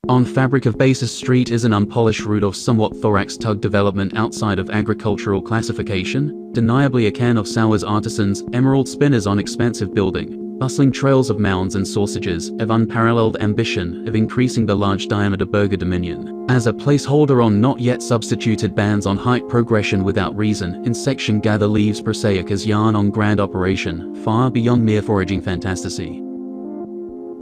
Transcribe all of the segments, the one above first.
On fabric of basis street is an unpolished root of somewhat thorax tug development outside of agricultural classification, deniably a can of sours artisans, emerald spinners on expansive building, bustling trails of mounds and sausages, of unparalleled ambition, of increasing the large diameter burger dominion. As a placeholder on not yet substituted bands on height progression without reason, in section gather leaves prosaic as yarn on grand operation, far beyond mere foraging fantasy.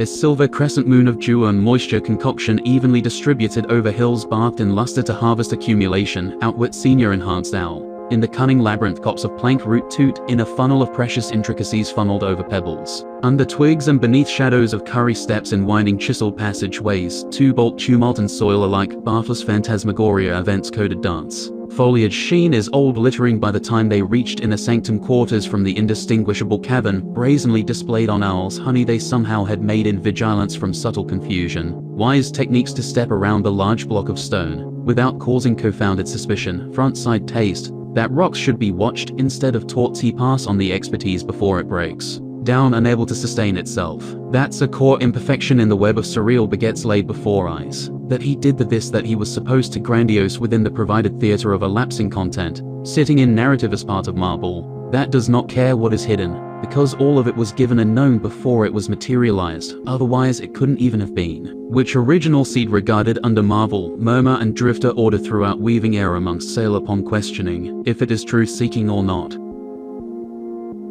A silver crescent moon of dew and moisture concoction evenly distributed over hills bathed in luster to harvest accumulation, outwit senior enhanced owl. In the cunning labyrinth copse of plank root toot, in a funnel of precious intricacies funneled over pebbles. Under twigs and beneath shadows of curry steps in winding chiseled passageways, two-bolt tumult and soil alike, bathless phantasmagoria events coded dance. Foliage sheen is old littering by the time they reached inner sanctum quarters from the indistinguishable cavern, brazenly displayed on owls honey they somehow had made in vigilance from subtle confusion. Wise techniques to step around the large block of stone, without causing confounded suspicion, front-side taste, that rocks should be watched instead of taught to pass on the expertise before it breaks down unable to sustain itself. That's a core imperfection in the web of surreal begets laid before eyes. That he did that he was supposed to grandiose within the provided theater of elapsing content, sitting in narrative as part of marble, that does not care what is hidden, because all of it was given and known before it was materialized, otherwise it couldn't even have been. Which original seed regarded under marvel, murmur and drifter order throughout weaving air amongst sail upon questioning, if it is truth-seeking or not.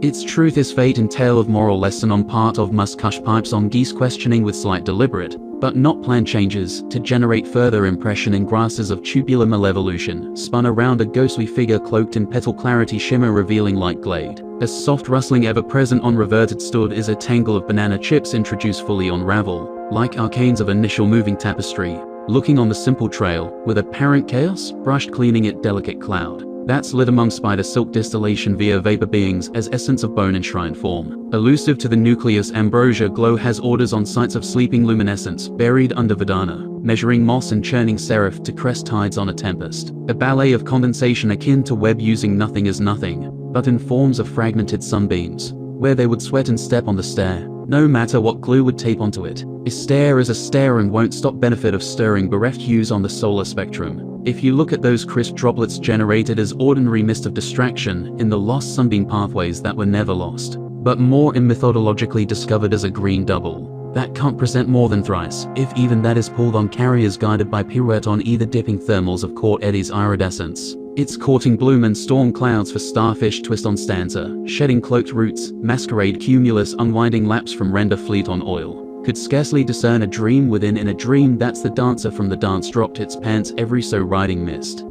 Its truth is fate and tale of moral lesson on part of musk-hush pipes on geese questioning with slight deliberate, but not planned changes, to generate further impression in grasses of tubular malevolution, spun around a ghostly figure cloaked in petal clarity shimmer revealing light glade. A soft rustling ever present on reverted stood is a tangle of banana chips introduced fully on ravel, like arcanes of initial moving tapestry, looking on the simple trail, with apparent chaos, brushed cleaning it delicate cloud. That's lit among spider silk distillation via vapor beings as essence of bone enshrined form. Elusive to the nucleus ambrosia glow has orders on sites of sleeping luminescence, buried under Vedana, measuring moss and churning seraph to crest tides on a tempest. A ballet of condensation akin to web using nothing as nothing, but in forms of fragmented sunbeams, where they would sweat and step on the stair, no matter what glue would tape onto it. A stare is a stare and won't stop benefit of stirring bereft hues on the solar spectrum. If you look at those crisp droplets generated as ordinary mist of distraction in the lost sunbeam pathways that were never lost, but more methodologically discovered as a green double, that can't present more than thrice, if even that is pulled on carriers guided by pirouette on either dipping thermals of court eddies iridescence. It's courting bloom and storm clouds for starfish twist on stanza, shedding cloaked roots, masquerade cumulus unwinding laps from render fleet on oil. Could scarcely discern a dream within in a dream that's the dancer from the dance dropped its pants every so riding mist.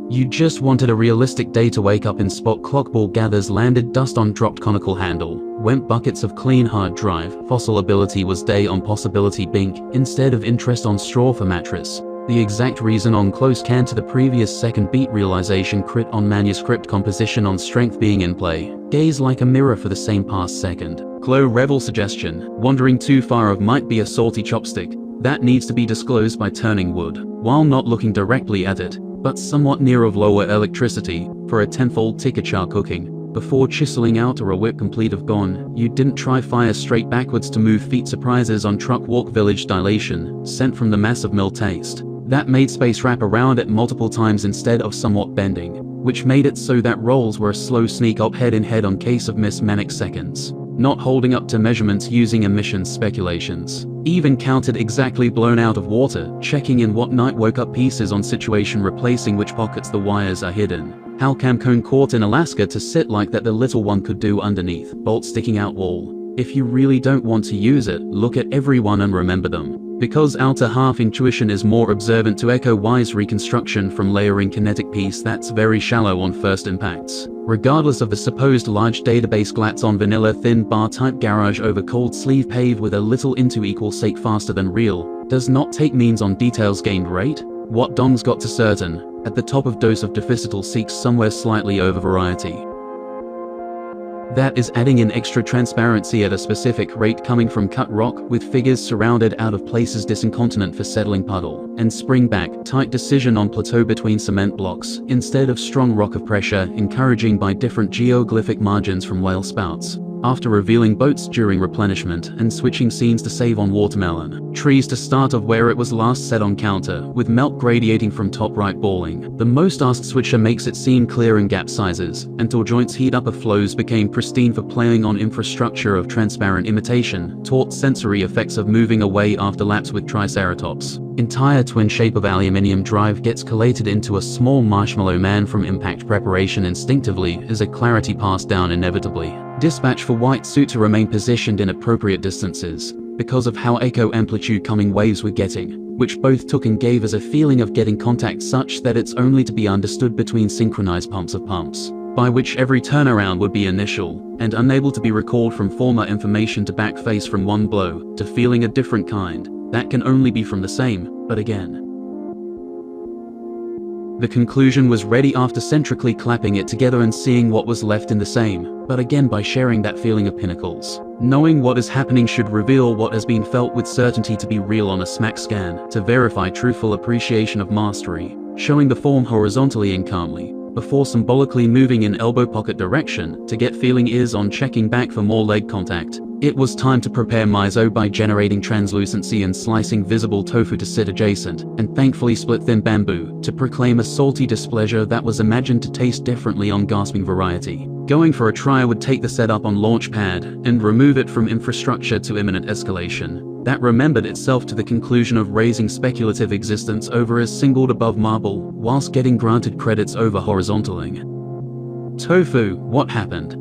You just wanted a realistic day to wake up in spot clock ball gathers landed dust on dropped conical handle, went buckets of clean hard drive, fossil ability was day on possibility bink, instead of interest on straw for mattress. The exact reason on close can to the previous second beat realization crit on manuscript composition on strength being in play, gaze like a mirror for the same past second. Glow revel suggestion, wandering too far of might be a salty chopstick, that needs to be disclosed by turning wood, while not looking directly at it, but somewhat near of lower electricity, for a tenfold tikka cooking. Before chiseling out or a whip complete of gone, you didn't try fire straight backwards to move feet surprises on truck walk village dilation, sent from the massive mill taste. That made space wrap around it multiple times instead of somewhat bending, which made it so that rolls were a slow sneak up head in head on case of miss manic seconds. Not holding up to measurements using emissions speculations. Even counted exactly blown out of water, checking in what night woke up pieces on situation replacing which pockets the wires are hidden. How camcone caught in Alaska to sit like that the little one could do underneath, bolt sticking out wall. If you really don't want to use it, look at everyone and remember them. Because outer half intuition is more observant to echo wise reconstruction from layering kinetic piece that's very shallow on first impacts. Regardless of the supposed large database glats on vanilla thin bar type garage over cold sleeve pave with a little into equal sake faster than real, does not take means on details gained rate. What Dong's got to certain, at the top of dose of deficital seeks somewhere slightly over variety. That is adding in extra transparency at a specific rate coming from cut rock with figures surrounded out of places disincontinent for settling puddle, and spring back, tight decision on plateau between cement blocks, instead of strong rock of pressure encouraging by different geoglyphic margins from whale spouts. after revealing boats during replenishment and switching scenes to save on watermelon. Trees to start of where it was last set on counter, with milk radiating from top right balling. The most asked switcher makes it seem clear in gap sizes, until joints heat upper flows became pristine for playing on infrastructure of transparent imitation, taut sensory effects of moving away after laps with Triceratops. Entire twin shape of aluminium drive gets collated into a small marshmallow man from impact preparation instinctively as a clarity passed down inevitably. Dispatch for white suit to remain positioned in appropriate distances, because of how echo amplitude coming waves were getting, which both took and gave as a feeling of getting contact such that it's only to be understood between synchronized pumps of pumps, by which every turnaround would be initial, and unable to be recalled from former information to backface from one blow, to feeling a different kind, that can only be from the same, but again. The conclusion was ready after centrically clapping it together and seeing what was left in the same, but again by sharing that feeling of pinnacles. Knowing what is happening should reveal what has been felt with certainty to be real on a smack scan, to verify truthful appreciation of mastery, showing the form horizontally and calmly, before symbolically moving in elbow pocket direction, to get feeling ears on checking back for more leg contact. It was time to prepare miso by generating translucency and slicing visible tofu to sit adjacent, and thankfully split thin bamboo, to proclaim a salty displeasure that was imagined to taste differently on gasping variety. Going for a try would take the setup on launch pad, and remove it from infrastructure to imminent escalation. That remembered itself to the conclusion of raising speculative existence over as singled above marble, whilst getting granted credits over horizontaling. Tofu, what happened?